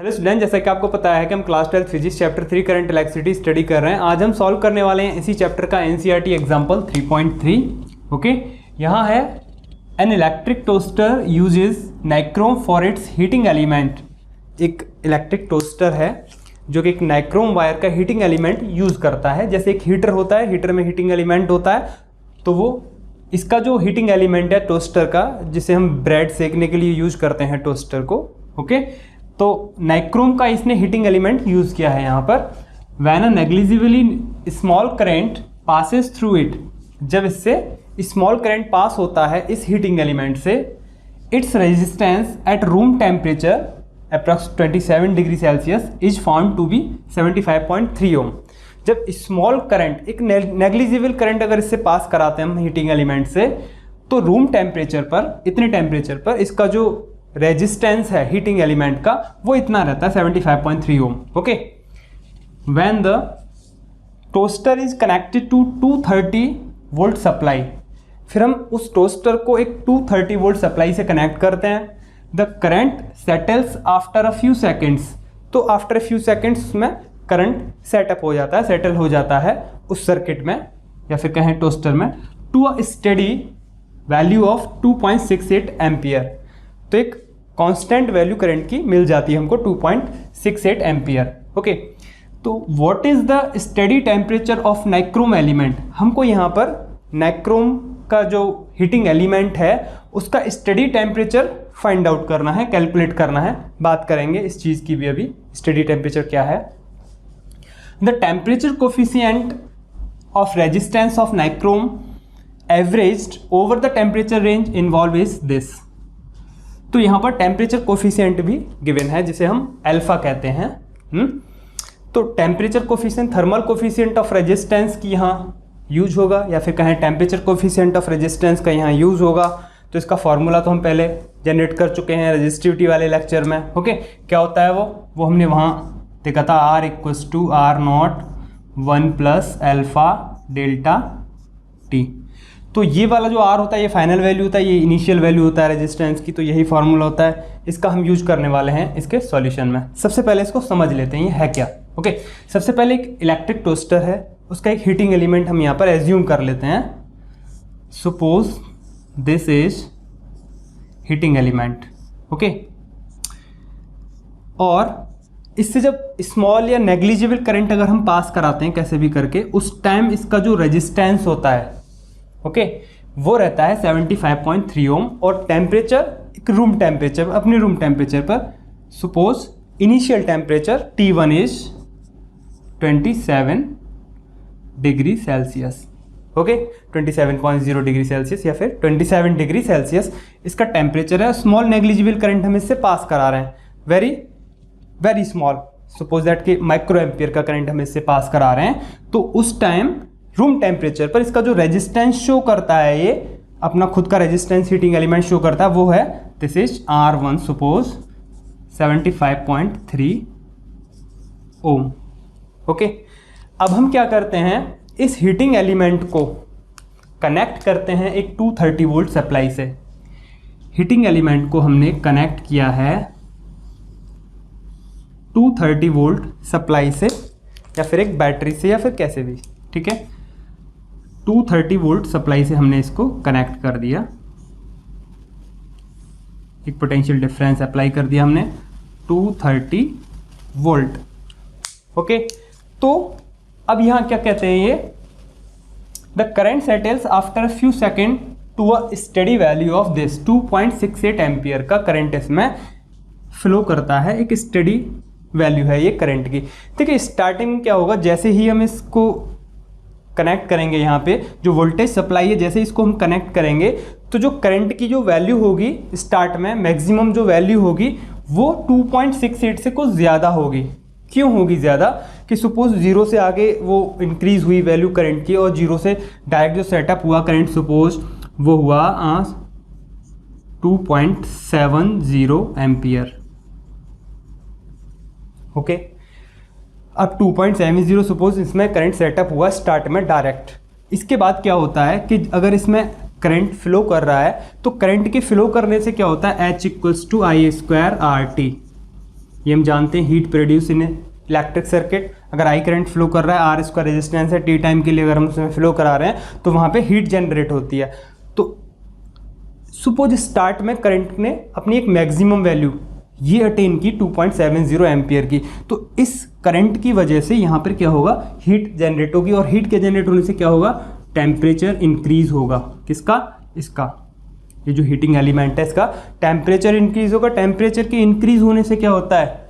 Hello student, जैसा कि आपको पता है कि हम class 12 physics chapter 3 current electricity study कर रहे हैं। आज हम सॉल्व करने वाले हैं इसी चैप्टर का एनसीईआरटी एग्जांपल 3.3। ओके, यहाँ है an electric toaster uses nichrome for its heating element. एक इलेक्ट्रिक टोस्टर है जो कि एक नाइक्रोम वायर का हीटिंग एलिमेंट यूज़ करता है। जैसे एक हीटर होता है, हीटर में हीटिंग एलिमेंट होता है, तो वो इसका जो हीटिंग एलिमेंट है टोस्टर का, जिसे हम ब्रेड सेकने के लिए यूज करते हैं टोस्टर को। ओके, तो नाइक्रोम का इसने हीटिंग एलिमेंट यूज किया है यहाँ पर। When a negligibly small current passes through it, जब इससे स्मॉल करंट पास होता है इस हीटिंग एलिमेंट से, its resistance at room temperature approx 27 degree Celsius is found to be 75.3 ohm. जब स्मॉल करंट, एक नेग्लिजिबल करंट अगर इससे पास कराते हैं हम हीटिंग एलिमेंट से, तो रूम टेम्परेचर पर, इतने टेम्परेचर पर इसका जो रेजिस्टेंस है हीटिंग एलिमेंट का वो इतना रहता है 75.3 ohm. Okay, when the toaster is connected to 230 volt supply, फिर हम उस टोस्टर को एक 230 वोल्ट सप्लाई से कनेक्ट करते हैं। The current settles after a few seconds, तो आफ्टर अ फ्यू सेकेंड्स में करंट सेटअप हो जाता है, सेटल हो जाता है उस सर्किट में या फिर कहें टोस्टर में, to a steady value of 2.68 ampere. तो एक कांस्टेंट वैल्यू करंट की मिल जाती है हमको 2.68 एम्पियर। ओके, तो what is the steady temperature of nichrome element, हमको यहाँ पर नाइक्रोम का जो हीटिंग एलिमेंट है उसका स्टेडी टेम्परेचर फाइंड आउट करना है, कैलकुलेट करना है। बात करेंगे इस चीज़ की भी अभी, स्टेडी टेम्परेचर क्या है। The temperature coefficient of resistance of nichrome averaged over the temperature range involve is this. तो यहाँ पर टेम्परेचर कोफिशिएंट भी गिवन है जिसे हम अल्फा कहते हैं। तो temperature coefficient, thermal coefficient of resistance की यहाँ यूज होगा, या फिर कहें टेम्परेचर कोफिशिएंट ऑफ रेजिस्टेंस का यहाँ यूज होगा। तो इसका फॉर्मूला तो हम पहले जनरेट कर चुके हैं रेजिस्टिविटी वाले लेक्चर में। ओके, क्या होता है वो हमने वहाँ देखा था, R equals to R0 1 plus alpha delta T. तो ये वाला जो R होता है ये फाइनल वैल्यू होता है, ये इनिशियल वैल्यू होता है रेजिस्टेंस की। तो यही फार्मूला होता है, इसका हम यूज करने वाले हैं इसके सॉल्यूशन में। सबसे पहले इसको समझ लेते हैं ये है क्या। ओके, सबसे पहले एक इलेक्ट्रिक टोस्टर है, उसका एक हीटिंग एलिमेंट हम यहाँ पर एज्यूम कर लेते हैं। Suppose this is heating element. Okay, और इससे जब स्मॉल या नेग्लिजिबल करंट अगर हम पास कराते हैं कैसे भी करके, उस टाइम इसका जो रेजिस्टेंस होता है, ओके, वो रहता है 75.3 ओम। और टेम्परेचर एक रूम टेम्परेचर, अपने रूम टेम्परेचर पर, suppose initial temperature T1 is 27 degree Celsius. Okay, 27.0 degree Celsius या फिर 27 डिग्री सेल्सियस इसका टेम्परेचर है। स्मॉल नेग्लिजिबल करंट हम इससे पास करा रहे हैं, वेरी स्मॉल, सपोज दैट कि माइक्रो एम्पियर का करंट हम इससे पास करा रहे हैं। तो उस टाइम रूम टेम्परेचर पर इसका जो रेजिस्टेंस शो करता है, ये अपना खुद का रेजिस्टेंस हीटिंग एलिमेंट शो करता है, वो है this is R1 suppose 75.3 ohm. Okay, अब हम क्या करते हैं, इस हीटिंग एलिमेंट को कनेक्ट करते हैं एक 230 वोल्ट सप्लाई से। हीटिंग एलिमेंट को हमने कनेक्ट किया है 230 वोल्ट सप्लाई से, या फिर एक बैटरी से, या फिर कैसे भी, ठीक है। 230 वोल्ट सप्लाई से हमने इसको कनेक्ट कर दिया, एक पोटेंशियल डिफरेंस अप्लाई कर दिया हमने 230 वोल्ट। ओके, तो अब यहाँ क्या कहते हैं ये, the current settles after few second to a steady value of this 2.68 ampere का करंट इसमें फ्लो करता है, एक स्टेडी वैल्यू है ये करंट की। देखिए स्टार्टिंग में क्या होगा, जैसे ही हम इसको कनेक्ट करेंगे, यहाँ पे जो वोल्टेज सप्लाई है, जैसे इसको हम कनेक्ट करेंगे तो जो करंट की जो वैल्यू होगी स्टार्ट में, मैक्सिमम जो वैल्यू होगी वो 2.68 से कुछ ज़्यादा होगी। क्यों होगी ज़्यादा, कि सपोज जीरो से आगे वो इंक्रीज हुई वैल्यू करंट की, और जीरो से डायरेक्ट जो सेटअप हुआ करंट सपोज वो हुआ 2.70 एम्पियर। ओके, अब 2.70 सपोज इसमें करंट सेटअप हुआ स्टार्ट में डायरेक्ट। इसके बाद क्या होता है कि अगर इसमें करंट फ्लो कर रहा है, तो करंट के फ्लो करने से क्या होता है, H equals to I² RT। ये हम जानते हैं heat produce in electric circuit. अगर आई करंट फ्लो कर रहा है, आर इसका रेजिस्टेंस है, टी टाइम के लिए अगर हम उसमें फ्लो करा रहे हैं तो वहाँ पे हीट जनरेट होती है। तो सपोज स्टार्ट में करंट ने अपनी एक मैक्सिमम वैल्यू ये अटेन की 2.70 एम्पियर की, तो इस करंट की वजह से यहाँ पर क्या होगा, हीट जनरेट होगी, और हीट के जनरेट होने से क्या होगा, टेम्परेचर इंक्रीज होगा। किसका, इसका, ये जो हीटिंग एलिमेंट है इसका टेम्परेचर इंक्रीज होगा। टेम्परेचर के इंक्रीज होने से क्या होता है,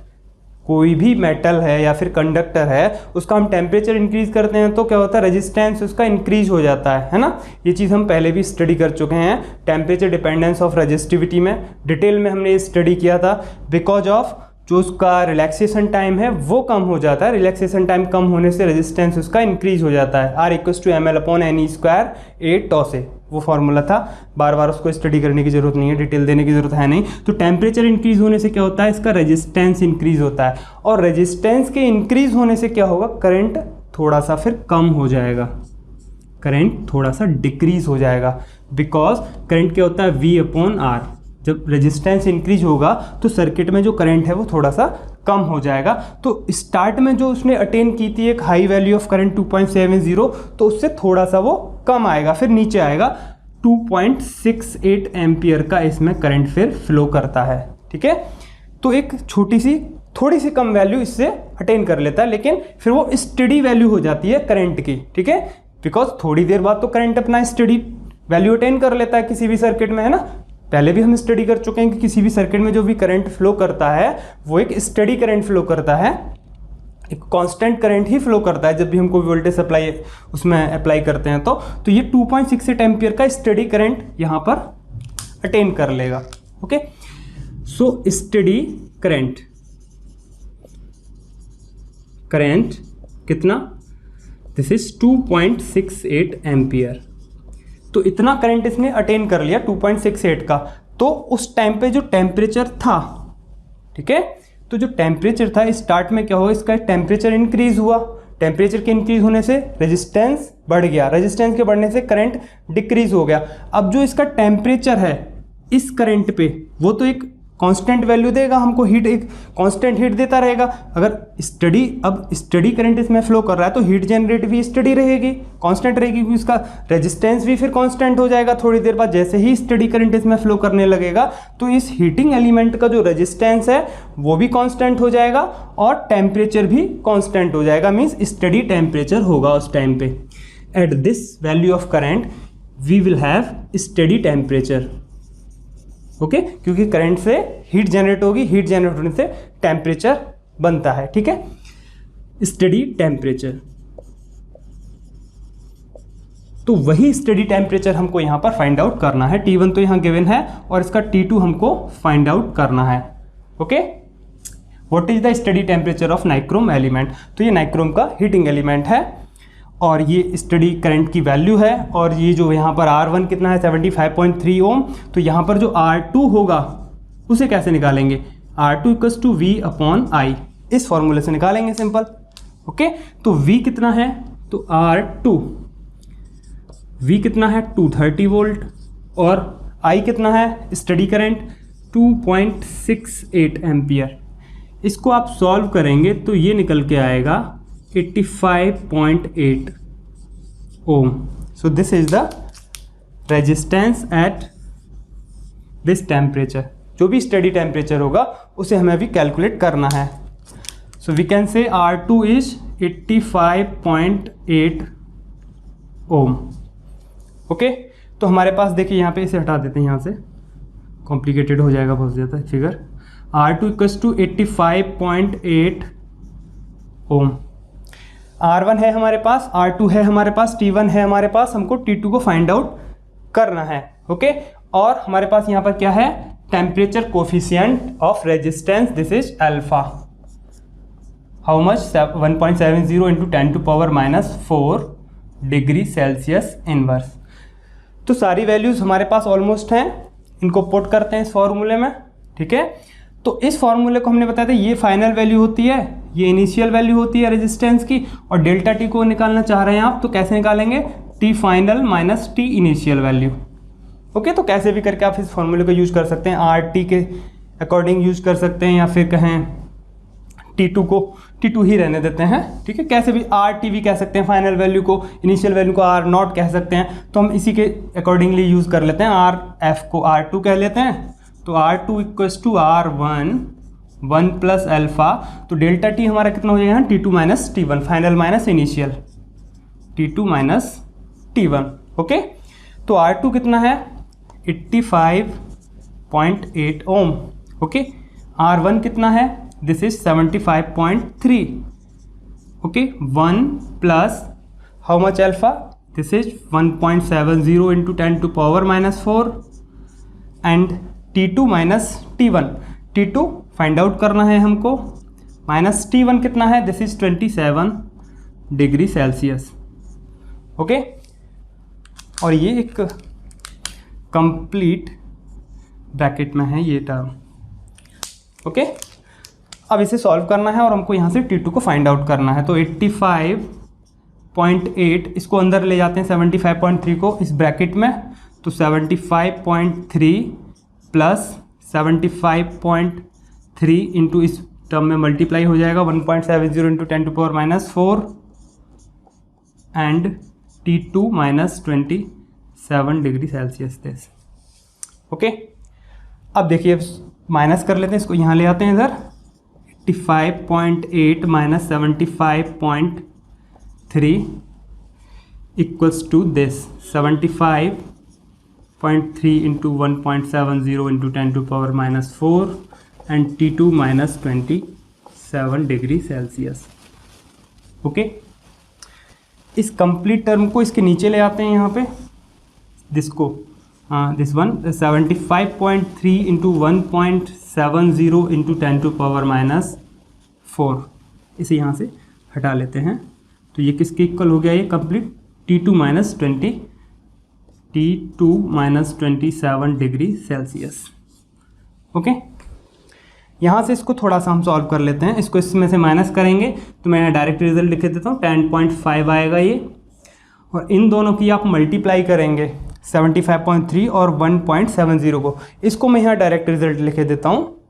कोई भी मेटल है या फिर कंडक्टर है उसका हम टेम्परेचर इंक्रीज करते हैं तो क्या होता है, रेजिस्टेंस उसका इंक्रीज हो जाता है ना। ये चीज़ हम पहले भी स्टडी कर चुके हैं टेम्परेचर डिपेंडेंस ऑफ रेजिस्टिविटी में, डिटेल में हमने ये स्टडी किया था। बिकॉज ऑफ जो उसका रिलैक्सेशन टाइम है वो कम हो जाता है, रिलैक्सेशन टाइम कम होने से रेजिस्टेंस उसका इंक्रीज हो जाता है। R=ml/ne², 8 टॉ से वो फार्मूला था, बार बार उसको स्टडी करने की जरूरत नहीं है, डिटेल देने की जरूरत है नहीं। तो टेम्परेचर इंक्रीज होने से क्या होता है, इसका रेजिस्टेंस इंक्रीज होता है, और रेजिस्टेंस के इंक्रीज होने से क्या होगा, करंट थोड़ा सा फिर कम हो जाएगा, करंट थोड़ा सा डिक्रीज हो जाएगा। बिकॉज करंट क्या होता है, V/R। जब रेजिस्टेंस इंक्रीज होगा तो सर्किट में जो करंट है वो थोड़ा सा कम हो जाएगा। तो स्टार्ट में जो उसने अटेन की थी एक हाई वैल्यू ऑफ करंट 2.70, तो उससे थोड़ा सा वो कम आएगा, फिर नीचे आएगा। 2.68 एम्पियर का इसमें करंट फिर फ्लो करता है। ठीक है, तो एक छोटी सी थोड़ी सी कम वैल्यू इससे अटेन कर लेता है, लेकिन फिर वो स्टडी वैल्यू हो जाती है करंट की। ठीक है, बिकॉज थोड़ी देर बाद तो करंट अपना स्टडी वैल्यू अटेन कर लेता है किसी भी सर्किट में, है ना। पहले भी हम स्टडी कर चुके हैं कि किसी भी सर्किट में जो भी करंट फ्लो करता है वो एक स्टडी करंट फ्लो करता है, एक कांस्टेंट करंट ही फ्लो करता है। जब भी हम कोई वोल्टेज सप्लाई उसमें अप्लाई करते हैं तो ये 2.68 एम्पियर का स्टडी करंट यहाँ पर अटेन कर लेगा। ओके, सो स्टडी करंट कितना, दिस इज 2.68 एम्पियर। तो इतना करंट इसने अटेन कर लिया 2.68 का। तो उस टाइम पे जो टेम्परेचर था, ठीक है, तो जो टेम्परेचर था स्टार्ट में क्या हुआ, इसका टेम्परेचर इंक्रीज हुआ, टेम्परेचर के इंक्रीज होने से रेजिस्टेंस बढ़ गया, रेजिस्टेंस के बढ़ने से करंट डिक्रीज हो गया। अब जो इसका टेम्परेचर है इस करंट पे वो तो एक कांस्टेंट वैल्यू देगा हमको, हीट एक कांस्टेंट हीट देता रहेगा। अगर स्टडी करंट इसमें फ्लो कर रहा है तो हीट जनरेट भी स्टडी रहेगी, कांस्टेंट रहेगी, क्योंकि इसका रेजिस्टेंस भी फिर कांस्टेंट हो जाएगा थोड़ी देर बाद। जैसे ही स्टडी करंट इसमें फ्लो करने लगेगा तो इस हीटिंग एलिमेंट का जो रेजिस्टेंस है वो भी कांस्टेंट हो जाएगा और टेम्परेचर भी कांस्टेंट हो जाएगा, मीन्स स्टडी टेम्परेचर होगा उस टाइम पे। At this value of current we will have steady temperature. Okay, क्योंकि करंट से हीट जनरेट होगी, हीट जनरेट होने से टेम्परेचर बनता है। ठीक है, स्टडी टेम्परेचर। तो वही स्टडी टेम्परेचर हमको यहां पर फाइंड आउट करना है। T1 तो यहां गिवन है और इसका T2 हमको फाइंड आउट करना है। Okay, what is the study temperature of nichrome element. तो ये नाइक्रोम का हीटिंग एलिमेंट है और ये स्टडी करंट की वैल्यू है, और ये जो यहाँ पर R1 कितना है 75.3 ओम। तो यहाँ पर जो R2 होगा उसे कैसे निकालेंगे, R2 = V/I, इस फॉर्मूले से निकालेंगे सिंपल। ओके, तो V कितना है, तो R2 V कितना है 230 वोल्ट, और I कितना है स्टडी करंट 2.68 एम्पियर। इसको आप सॉल्व करेंगे तो ये निकल के आएगा 85.8 ohm. So this is the resistance at this temperature. जो भी स्टडी टेम्परेचर होगा उसे हमें अभी कैलकुलेट करना है। So we can say R2 is 85.8 ohm. Okay, तो हमारे पास देखिए यहाँ पे इसे हटा देते हैं, यहाँ से कॉम्प्लिकेटेड हो जाएगा बहुत ज़्यादा फिगर। R2 = 85.8 ohm। R1 है हमारे पास, R2 है हमारे पास, T1 है हमारे पास, हमको T2 को फाइंड आउट करना है। ओके, और हमारे पास यहाँ पर क्या है, temperature coefficient of resistance, this is alpha. How much, 1.70 × 10⁻⁻4 degree Celsius inverse. तो सारी वैल्यूज हमारे पास ऑलमोस्ट हैं, इनको पुट करते हैं इस फॉर्मूले में। ठीक है, तो इस फॉर्मूले को हमने बताया था ये फाइनल वैल्यू होती है, ये इनिशियल वैल्यू होती है रेजिस्टेंस की, और डेल्टा टी को निकालना चाह रहे हैं आप, तो कैसे निकालेंगे, T final minus T initial value. Okay, तो कैसे भी करके आप इस फॉर्मूले को यूज कर सकते हैं, आर टी के अकॉर्डिंग यूज कर सकते हैं, या फिर कहें T2 को T2 ही रहने देते हैं, ठीक है। कैसे भी RT भी कह सकते हैं, फाइनल वैल्यू को, इनिशियल वैल्यू को R0 कह सकते हैं, तो हम इसी के अकॉर्डिंगली यूज़ कर लेते हैं। RF को R2 कह लेते हैं, तो R2 equals to R1 1 plus alpha, तो डेल्टा T हमारा कितना हो जाएगा, T2 minus T1, final minus initial, T2 minus T1, okay. तो R2 कितना है 85.8 ओम, ओके। R1 कितना है, this is 75.3, okay. 1 plus how much alpha, this is 1.70 into 10 to power minus 4 and T2 minus T1, T2 find out करना है हमको, minus T1 कितना है, this is 27 degree Celsius, okay. और ये एक कंप्लीट ब्रैकेट में है ये टर्म, ओके। अब इसे सॉल्व करना है और हमको यहाँ से T2 को फाइंड आउट करना है। तो 85.8 इसको अंदर ले जाते हैं 75.3 को इस ब्रैकेट में, तो 75.3 प्लस 75.3 इंटू इस टर्म में मल्टीप्लाई हो जाएगा 1.70 into 10 to power minus 4 and T2 minus 27 degree Celsius this, okay. अब देखिए माइनस कर लेते हैं, इसको यहाँ ले आते हैं इधर, 85.8 minus 75.3 equals to this 75.3 into 1.70 into 10 to power minus 4 and T2 minus 27 degree Celsius, okay. इस कंप्लीट टर्म को इसके नीचे ले आते हैं यहाँ पे, दिसको this one 75.3 into 1.70 into 10 to power minus 4, इसे यहाँ से हटा लेते हैं, तो ये किसके इक्वल हो गया, ये complete T2 minus 27 degree Celsius, okay. यहाँ से इसको थोड़ा सा हम सॉल्व कर लेते हैं, इसको इसमें से माइनस करेंगे तो मैं डायरेक्ट रिजल्ट लिख देता हूँ, 10.5 आएगा ये, और इन दोनों की आप मल्टीप्लाई करेंगे 75.3 और 1.70 को, इसको मैं यहाँ डायरेक्ट रिजल्ट लिख देता हूँ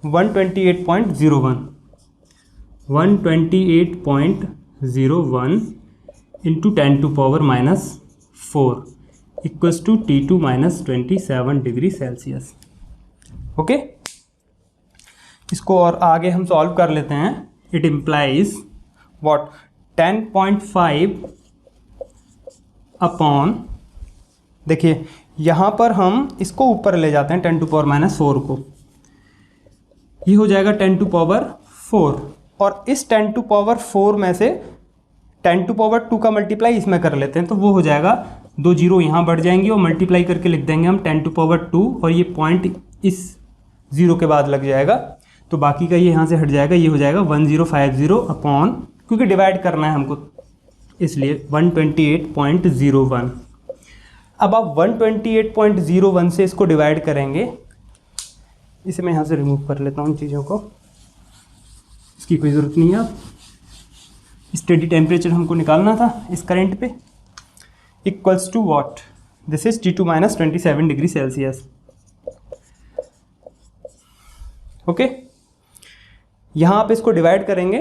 128.01 into 10 to power minus 4 equals to T2 minus 27 degree Celsius, okay. इसको और आगे हम सॉल्व कर लेते हैं। इट इम्प्लाइज व्हाट, 10.5 अपॉन, देखिए यहाँ पर हम इसको ऊपर ले जाते हैं 10 टू पावर माइनस 4 को, ये हो जाएगा 10 टू पावर 4, और इस 10 टू पावर 4 में से 10 टू पावर 2 का मल्टीप्लाई इसमें कर लेते हैं, तो वो हो जाएगा 2 जीरो यहाँ बढ़ जाएंगे और मल्टीप्लाई करके लिख देंगे हम 10 टू पावर 2, और ये पॉइंट इस जीरो के बाद लग जाएगा, तो बाकी का ये यहाँ से हट जाएगा, ये हो जाएगा 1050 अपॉन, क्योंकि डिवाइड करना है हमको इसलिए 128.01। अब आप 128.01 से इसको डिवाइड करेंगे, इसे मैं यहाँ से रिमूव कर लेता हूँ इन चीज़ों को, इसकी कोई ज़रूरत नहीं है। अब स्टेडी टेम्परेचर हमको निकालना था इस करंट पे, equals to what, this is T2 minus 27 degree Celsius, okay. यहाँ आप इसको डिवाइड करेंगे,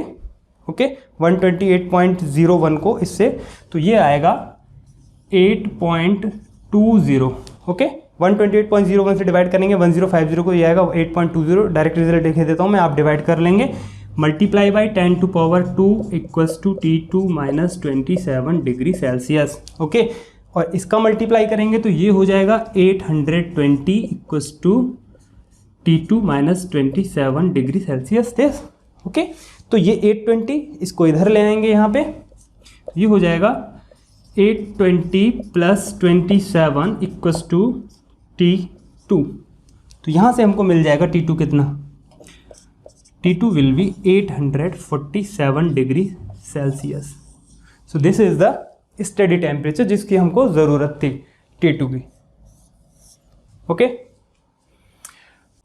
ओके, 128.01 को इससे, तो ये आएगा 8.20, ओके। 128.01 से डिवाइड करेंगे 1050 को, ये आएगा 8.20, डायरेक्ट रिजल्ट लिख देता हूँ मैं, आप डिवाइड कर लेंगे, multiply by 10 to power 2 equals to T2 minus 27 degree Celsius, okay. और इसका मल्टीप्लाई करेंगे तो ये हो जाएगा 820 equals to T2 minus 27 degree Celsius this, okay. तो ये 820, इसको इधर ले आएंगे यहाँ पे, ये हो जाएगा 820 प्लस 27 इक्वल्स टू T2, तो यहाँ से हमको मिल जाएगा T2 कितना, T2 will be 847 degree Celsius. So this is the study temperature जिसकी हमको ज़रूरत थी T2 की, ओके।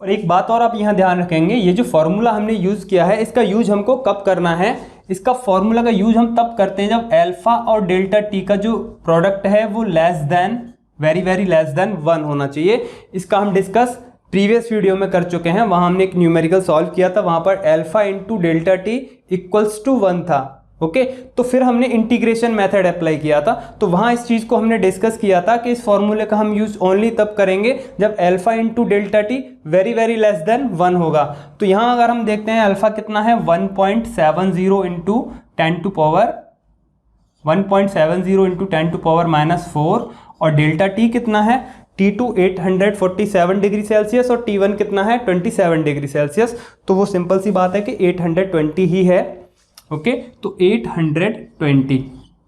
और एक बात और आप यहाँ ध्यान रखेंगे, ये जो फॉर्मूला हमने यूज़ किया है इसका यूज हमको कब करना है, इसका फॉर्मूला का यूज हम तब करते हैं जब अल्फा और डेल्टा टी का जो प्रोडक्ट है वो less than, very very less than 1 होना चाहिए। इसका हम डिस्कस प्रीवियस वीडियो में कर चुके हैं, वहाँ हमने एक न्यूमेरिकल सॉल्व किया था, वहाँ पर alpha into delta T equals to 1 था। ओके, तो फिर हमने इंटीग्रेशन मेथड अप्लाई किया था, तो वहाँ इस चीज़ को हमने डिस्कस किया था कि इस फॉर्मूले का हम यूज़ ओनली तब करेंगे जब alpha into delta T very very less than 1 होगा। तो यहाँ अगर हम देखते हैं अल्फा कितना है 1.70 into 10 to power 1.70 into 10 to power -4 और डेल्टा टी कितना है T2 847 डिग्री सेल्सियस और T1 कितना है 27 डिग्री सेल्सियस। तो वो सिंपल सी बात है कि 820 ही है। ओके, तो 820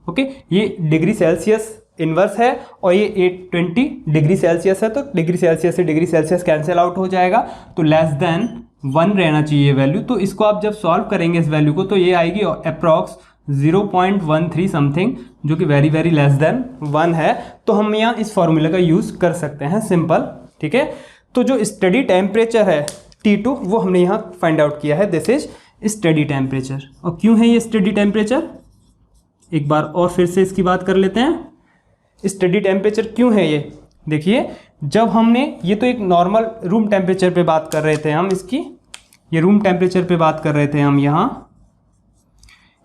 ओके, ये डिग्री सेल्सियस इन्वर्स है और ये 820 डिग्री सेल्सियस है, तो डिग्री सेल्सियस से डिग्री सेल्सियस कैंसिल आउट हो जाएगा, तो लेस देन 1 रहना चाहिए वैल्यू। तो इसको आप जब सॉल्व करेंगे इस वैल्यू को, तो ये आएगी अप्रॉक्स 0.13 समथिंग, जो कि वेरी वेरी लेस देन 1 है। तो हम यहाँ इस फॉर्मूले का यूज़ कर सकते हैं, सिंपल। ठीक है, तो जो स्टडी टेम्परेचर है T2 वो हमने यहाँ फाइंड आउट किया है, दिस इज स्टडी टेम्परेचर। और क्यों है ये स्टडी टेम्परेचर, एक बार और फिर से इसकी बात कर लेते हैं। स्टडी टेम्परेचर क्यों है ये, देखिए जब हमने, ये तो एक नॉर्मल रूम टेम्परेचर पे बात कर रहे थे हम, इसकी ये रूम टेम्परेचर पे बात कर रहे थे हम यहाँ।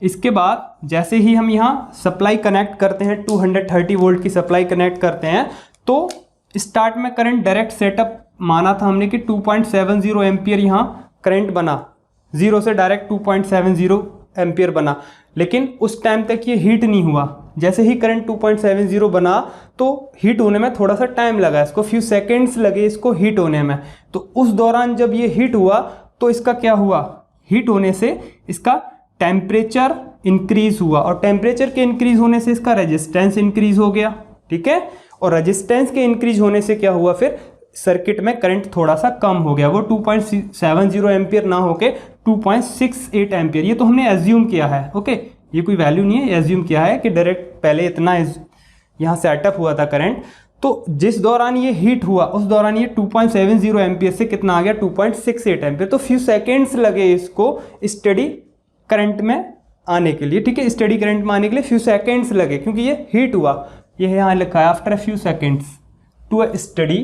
इसके बाद जैसे ही हम यहाँ सप्लाई कनेक्ट करते हैं, 230 वोल्ट की सप्लाई कनेक्ट करते हैं, तो स्टार्ट में करंट डायरेक्ट सेटअप माना था हमने कि 2.70 एम्पियर यहाँ करंट बना, जीरो से डायरेक्ट 2.70 एम्पियर बना, लेकिन उस टाइम तक ये हीट नहीं हुआ। जैसे ही करंट 2.70 बना तो हीट होने में थोड़ा सा टाइम लगा, इसको फ्यू सेकेंड्स लगे इसको हीट होने में। तो उस दौरान जब ये हीट हुआ तो इसका क्या हुआ, हीट होने से इसका टेम्परेचर इंक्रीज हुआ और टेम्परेचर के इंक्रीज होने से इसका रेजिस्टेंस इंक्रीज हो गया। ठीक है, और रेजिस्टेंस के इंक्रीज होने से क्या हुआ, फिर सर्किट में करंट थोड़ा सा कम हो गया, वो 2.70 एम्पियर ना होके 2.68 एम्पियर। ये तो हमने एज्यूम किया है। ओके, ये कोई वैल्यू नहीं है, एज्यूम किया है कि डायरेक्ट पहले इतना यहाँ सेटअप हुआ था करंट, तो जिस दौरान ये हीट हुआ उस दौरान ये 2.70 एम्पियर से कितना आ गया 2.68 एम्पियर। तो फ्यू सेकेंड्स लगे इसको स्टडी करंट में आने के लिए। ठीक है, स्टडी करंट में आने के लिए फ्यू सेकेंड्स लगे, क्योंकि ये हीट हुआ, ये यहाँ लिखा है after a few seconds to a steady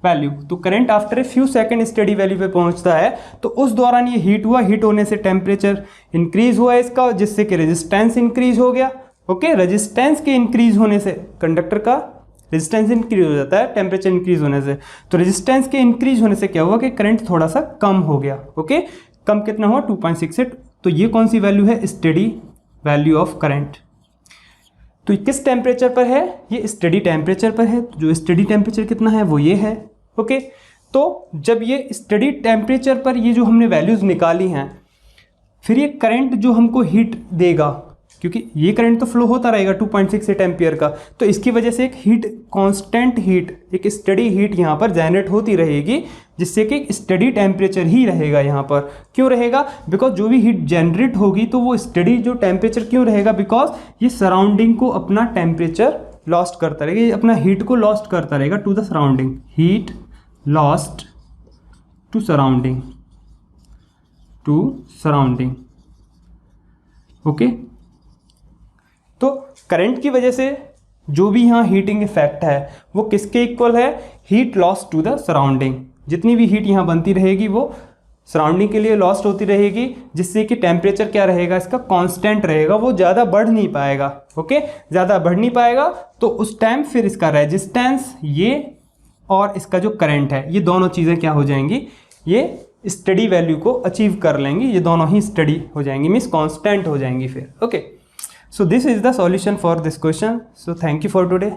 value. तो current after a few second steady value पे पहुंचता है, तो उस दौरान ये हीट हुआ, हीट होने से टेम्परेचर इंक्रीज हुआ इसका, जिससे कि रेजिस्टेंस इंक्रीज हो गया। ओके, रेजिस्टेंस के इंक्रीज होने से कंडक्टर का रेजिस्टेंस इंक्रीज हो जाता है टेम्परेचर इंक्रीज होने से। तो रेजिस्टेंस के इंक्रीज होने से क्या हुआ कि करंट थोड़ा सा कम हो गया। ओके, कम कितना हुआ 2.68। तो ये कौन सी वैल्यू है, स्टडी वैल्यू ऑफ करंट। तो किस टेम्परेचर पर है, ये स्टडी टेम्परेचर पर है। तो जो स्टडी टेम्परेचर कितना है वो ये है। ओके, तो जब ये स्टडी टेम्परेचर पर ये जो हमने वैल्यूज़ निकाली हैं, फिर ये करंट जो हमको हीट देगा, क्योंकि ये करंट तो फ्लो होता रहेगा 2.68 एम्पियर का, तो इसकी वजह से एक हीट, कांस्टेंट हीट, एक स्टडी हीट यहाँ पर जनरेट होती रहेगी, जिससे कि स्टडी टेम्परेचर ही रहेगा यहाँ पर। क्यों रहेगा, बिकॉज जो भी हीट जनरेट होगी तो वो स्टडी जो टेम्परेचर क्यों रहेगा, बिकॉज ये सराउंडिंग को अपना टेम्परेचर लॉस्ट करता रहेगा, ये अपना हीट को लॉस्ट करता रहेगा to the surrounding, heat lost to surrounding, okay. तो करंट की वजह से जो भी यहाँ हीटिंग इफेक्ट है वो किसके इक्वल है, heat loss to the surrounding. जितनी भी हीट यहाँ बनती रहेगी वो सराउंडिंग के लिए लॉस्ट होती रहेगी, जिससे कि टेम्परेचर क्या रहेगा इसका कांस्टेंट रहेगा, वो ज़्यादा बढ़ नहीं पाएगा। ओके, ज़्यादा बढ़ नहीं पाएगा, तो उस टाइम फिर इसका रेजिस्टेंस ये और इसका जो करंट है, ये दोनों चीज़ें क्या हो जाएंगी, ये स्टडी वैल्यू को अचीव कर लेंगी, ये दोनों ही स्टडी हो जाएंगी, मीन्स कांस्टेंट हो जाएंगी फिर। Okay, so this is the solution for this question. So thank you for today.